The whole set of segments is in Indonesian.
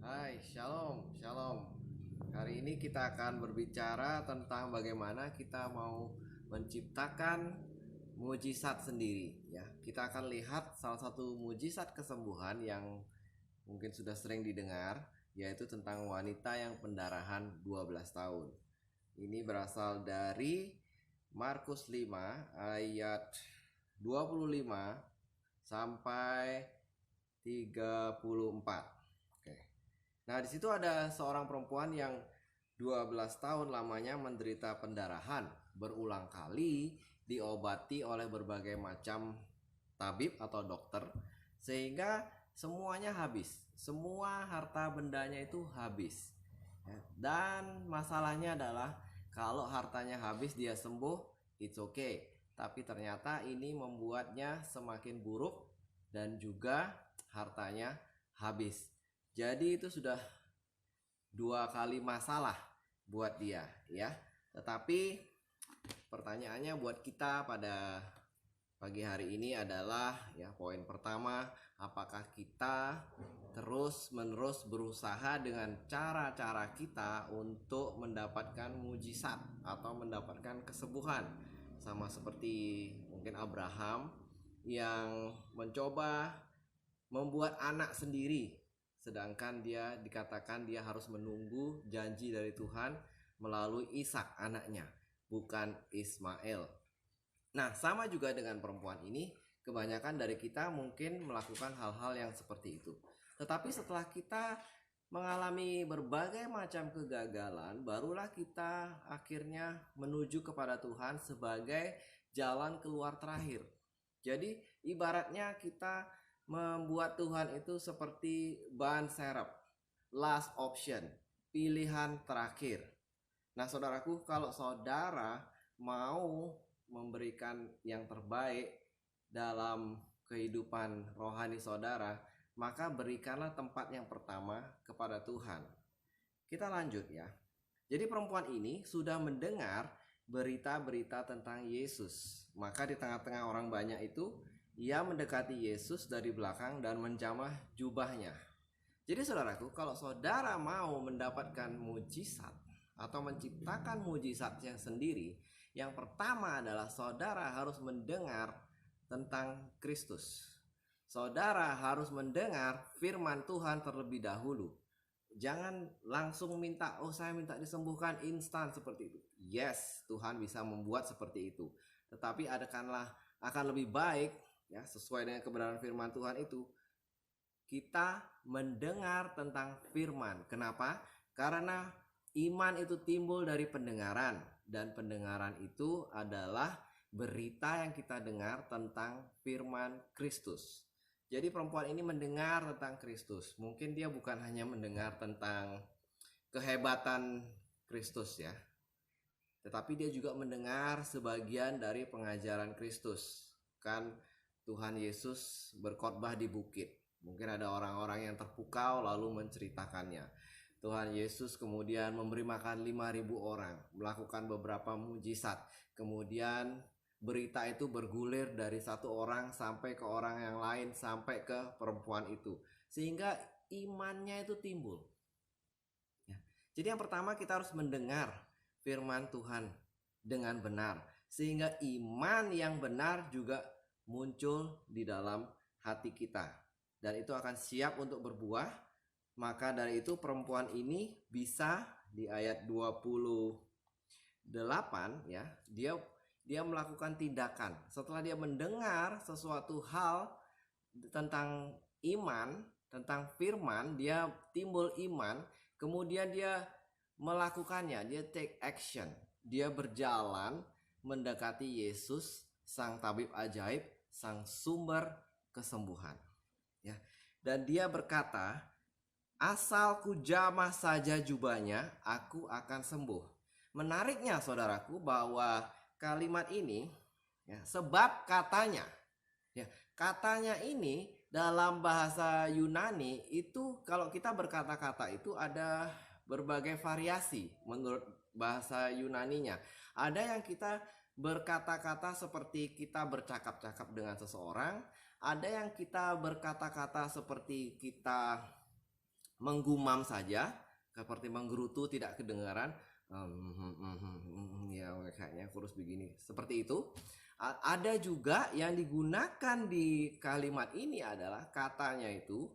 Hai, shalom, shalom. Hari ini kita akan berbicara tentang bagaimana kita mau menciptakan mujizat sendiri ya. Kita akan lihat salah satu mujizat kesembuhan yang mungkin sudah sering didengar, yaitu tentang wanita yang pendarahan 12 tahun. Ini berasal dari Markus 5 ayat 25 sampai 34. Nah, di situ ada seorang perempuan yang 12 tahun lamanya menderita pendarahan, berulang kali diobati oleh berbagai macam tabib atau dokter, sehingga semuanya habis. Semua harta bendanya itu habis. Dan masalahnya adalah kalau hartanya habis dia sembuh, it's okay. Tapi ternyata ini membuatnya semakin buruk dan juga hartanya habis. Jadi itu sudah dua kali masalah buat dia ya. Tetapi pertanyaannya buat kita pada pagi hari ini adalah ya, poin pertama, apakah kita terus-menerus berusaha dengan cara-cara kita untuk mendapatkan mujizat atau mendapatkan kesembuhan, sama seperti mungkin Abraham yang mencoba membuat anak sendiri, sedangkan dia dikatakan dia harus menunggu janji dari Tuhan melalui Ishak anaknya, bukan Ismail. Nah, sama juga dengan perempuan ini, kebanyakan dari kita mungkin melakukan hal-hal yang seperti itu. Tetapi setelah kita mengalami berbagai macam kegagalan, barulah kita akhirnya menuju kepada Tuhan sebagai jalan keluar terakhir. Jadi ibaratnya kita membuat Tuhan itu seperti ban serep, last option, pilihan terakhir. Nah, saudaraku, kalau saudara mau memberikan yang terbaik dalam kehidupan rohani saudara, maka berikanlah tempat yang pertama kepada Tuhan. Kita lanjut ya. Jadi perempuan ini sudah mendengar berita-berita tentang Yesus. Maka di tengah-tengah orang banyak itu, ia mendekati Yesus dari belakang dan menjamah jubahnya. Jadi saudaraku, kalau saudara mau mendapatkan mujizat atau menciptakan mujizatnya sendiri, yang pertama adalah saudara harus mendengar tentang Kristus. Saudara harus mendengar firman Tuhan terlebih dahulu. Jangan langsung minta, oh saya minta disembuhkan instan seperti itu. Yes, Tuhan bisa membuat seperti itu. Tetapi akan lebih baik ya, sesuai dengan kebenaran firman Tuhan itu, kita mendengar tentang firman. Kenapa? Karena iman itu timbul dari pendengaran, dan pendengaran itu adalah berita yang kita dengar tentang firman Kristus. Jadi perempuan ini mendengar tentang Kristus. Mungkin dia bukan hanya mendengar tentang kehebatan Kristus ya, tetapi dia juga mendengar sebagian dari pengajaran Kristus. Kan Tuhan Yesus berkhotbah di bukit. Mungkin ada orang-orang yang terpukau lalu menceritakannya. Tuhan Yesus kemudian memberi makan 5.000 orang, melakukan beberapa mujizat. Kemudian berita itu bergulir dari satu orang sampai ke orang yang lain, sampai ke perempuan itu. Sehingga imannya itu timbul. Ya. Jadi yang pertama kita harus mendengar firman Tuhan dengan benar. Sehingga iman yang benar juga muncul di dalam hati kita, dan itu akan siap untuk berbuah. Maka dari itu perempuan ini bisa di ayat 28 ya, dia melakukan tindakan. Setelah dia mendengar sesuatu hal tentang iman, tentang firman, dia timbul iman, kemudian dia melakukannya, dia take action. Dia berjalan mendekati Yesus, sang tabib ajaib, sang sumber kesembuhan ya. Dan dia berkata, asal ku jamah saja jubahnya, aku akan sembuh. Menariknya saudaraku bahwa kalimat ini ya, sebab katanya ya, katanya ini dalam bahasa Yunani itu, kalau kita berkata-kata itu ada berbagai variasi menurut bahasa Yunaninya. Ada yang kita berkata-kata seperti kita bercakap-cakap dengan seseorang, ada yang kita berkata-kata seperti kita menggumam saja seperti menggerutu tidak kedengaran. Ya kayaknya kurus begini, seperti itu. Ada juga yang digunakan di kalimat ini adalah katanya itu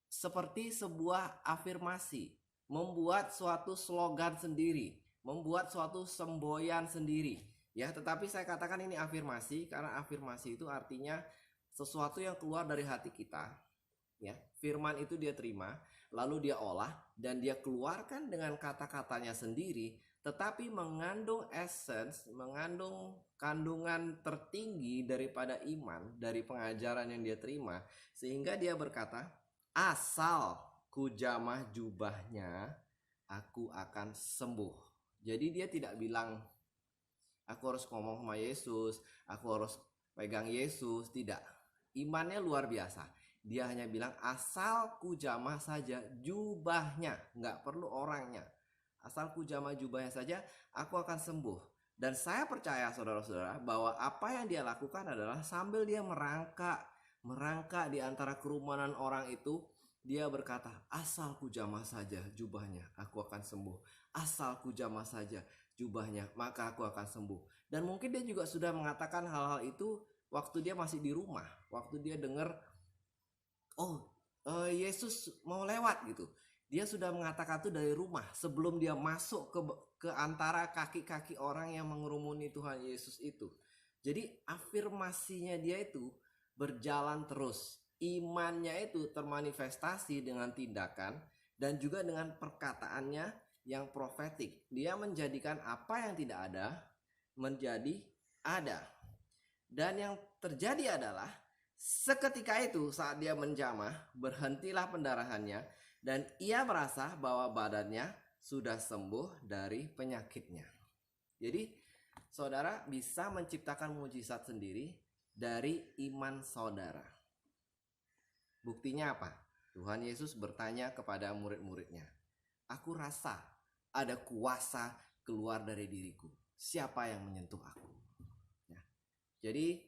seperti sebuah afirmasi, membuat suatu slogan sendiri, membuat suatu semboyan sendiri. Ya, tetapi saya katakan ini afirmasi karena afirmasi itu artinya sesuatu yang keluar dari hati kita. Ya, firman itu dia terima, lalu dia olah dan dia keluarkan dengan kata-katanya sendiri, tetapi mengandung essence, mengandung kandungan tertinggi daripada iman, dari pengajaran yang dia terima, sehingga dia berkata, asal ku jamah jubahnya, aku akan sembuh. Jadi dia tidak bilang, aku harus ngomong sama Yesus, aku harus pegang Yesus, tidak. Imannya luar biasa. Dia hanya bilang asal ku jamah saja jubahnya, nggak perlu orangnya. Asal ku jamah jubahnya saja, aku akan sembuh. Dan saya percaya saudara-saudara bahwa apa yang dia lakukan adalah sambil dia merangkak di antara kerumunan orang itu, dia berkata, asal ku jamah saja jubahnya, aku akan sembuh. Asal ku jamah saja jubahnya, maka aku akan sembuh. Dan mungkin dia juga sudah mengatakan hal-hal itu waktu dia masih di rumah, waktu dia dengar Yesus mau lewat gitu. Dia sudah mengatakan itu dari rumah sebelum dia masuk ke antara kaki-kaki orang yang mengerumuni Tuhan Yesus itu. Jadi afirmasinya dia itu berjalan terus. Imannya itu termanifestasi dengan tindakan dan juga dengan perkataannya yang profetik. Dia menjadikan apa yang tidak ada menjadi ada. Dan yang terjadi adalah seketika itu saat dia menjamah, berhentilah pendarahannya dan ia merasa bahwa badannya sudah sembuh dari penyakitnya. Jadi saudara bisa menciptakan mujizat sendiri dari iman saudara. Buktinya apa? Tuhan Yesus bertanya kepada murid-muridnya, aku rasa ada kuasa keluar dari diriku. Siapa yang menyentuh aku? Ya. Jadi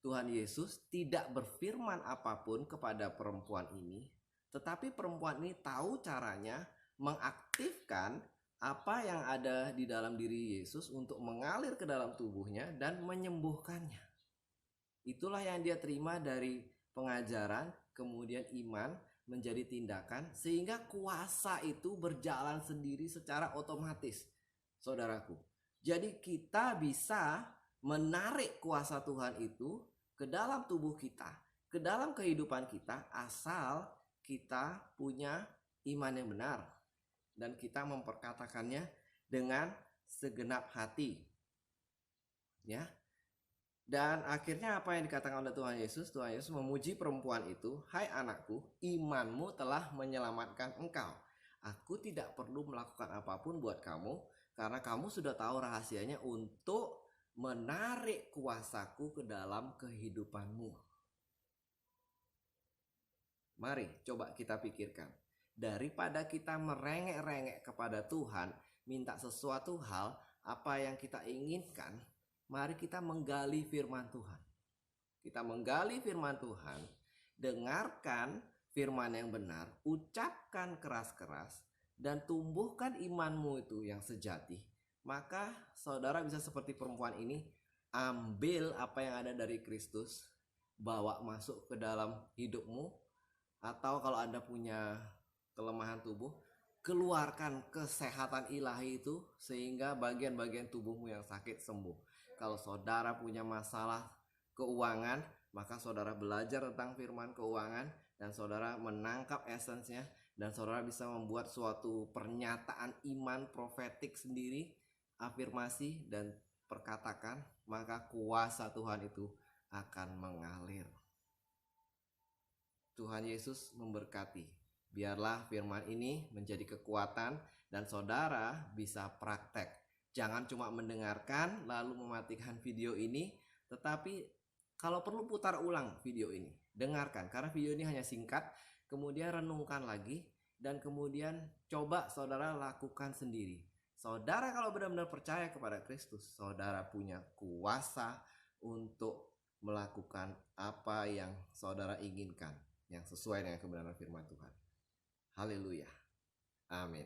Tuhan Yesus tidak berfirman apapun kepada perempuan ini, tetapi perempuan ini tahu caranya mengaktifkan apa yang ada di dalam diri Yesus untuk mengalir ke dalam tubuhnya dan menyembuhkannya. Itulah yang dia terima dari pengajaran, kemudian iman menjadi tindakan, sehingga kuasa itu berjalan sendiri secara otomatis, saudaraku. Jadi kita bisa menarik kuasa Tuhan itu ke dalam tubuh kita, ke dalam kehidupan kita, asal kita punya iman yang benar dan kita memperkatakannya dengan segenap hati. Ya. Dan akhirnya apa yang dikatakan oleh Tuhan Yesus? Tuhan Yesus memuji perempuan itu, hai anakku, imanmu telah menyelamatkan engkau. Aku tidak perlu melakukan apapun buat kamu, karena kamu sudah tahu rahasianya untuk menarik kuasaku ke dalam kehidupanmu. Mari coba kita pikirkan. Daripada kita merengek-rengek kepada Tuhan, minta sesuatu hal, apa yang kita inginkan, mari kita menggali firman Tuhan. Kita menggali firman Tuhan, dengarkan firman yang benar, ucapkan keras-keras, dan tumbuhkan imanmu itu yang sejati. Maka saudara bisa seperti perempuan ini, ambil apa yang ada dari Kristus, bawa masuk ke dalam hidupmu. Atau kalau Anda punya kelemahan tubuh, keluarkan kesehatan ilahi itu sehingga bagian-bagian tubuhmu yang sakit sembuh. Kalau saudara punya masalah keuangan, maka saudara belajar tentang firman keuangan dan saudara menangkap esensinya, dan saudara bisa membuat suatu pernyataan iman profetik sendiri, afirmasi, dan perkatakan, maka kuasa Tuhan itu akan mengalir. Tuhan Yesus memberkati. Biarlah firman ini menjadi kekuatan dan saudara bisa praktek. Jangan cuma mendengarkan lalu mematikan video ini, tetapi kalau perlu putar ulang video ini. Dengarkan, karena video ini hanya singkat, kemudian renungkan lagi, dan kemudian coba saudara lakukan sendiri. Saudara kalau benar-benar percaya kepada Kristus, saudara punya kuasa untuk melakukan apa yang saudara inginkan, yang sesuai dengan kebenaran firman Tuhan. Haleluya. Amin.